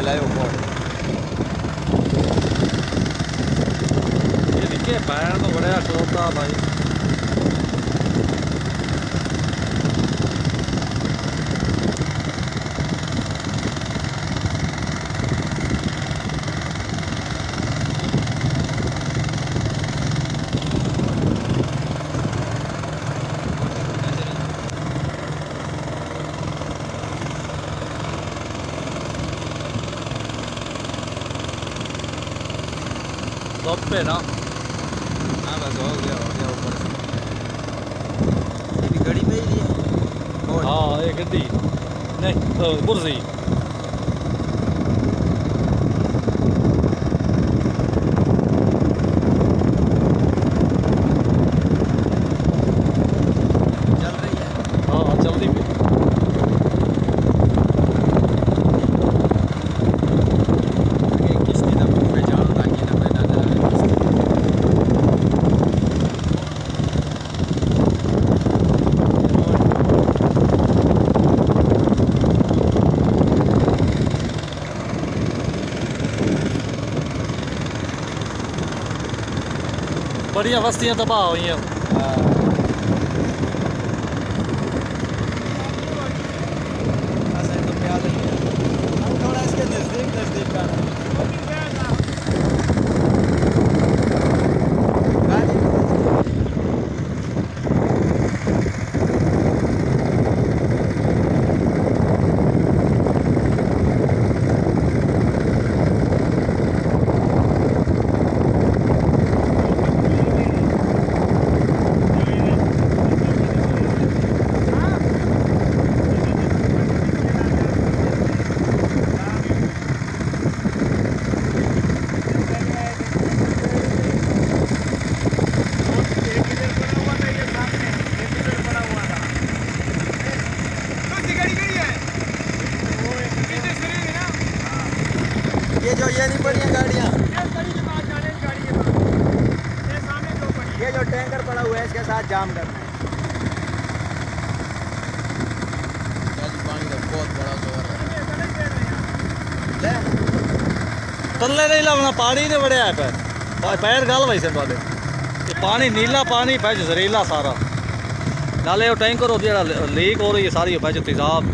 लायो बहुत ये निके पैर तो बड़ा खलोता भाई टॉप पे ना। हाँ बस हो गया ऊपर से ये भी गाड़ी में ही है हाँ ये गड्डी नहीं तो कुर्सी चल रही है हाँ चल रही है आगे किस्ती ना पे जाओ ताकि ना मैं ना बढ़िया बस्तियाँ तबाह हुई हैं तो प्यार थोड़ा इसके नजदीक का ये नहीं पड़ी हैं गाड़ियाँ ये जो टैंकर पड़ा हुआ है इसके साथ जाम करना है पानी का बहुत बड़ा जोर है तल्ले नहीं लावना पानी ने बड़े है पैर गल वैसे वाले ये पानी नीला पानी पै जहरीला सारा नाले वो टैंकर लीक हो रही है सारी पै तेजाब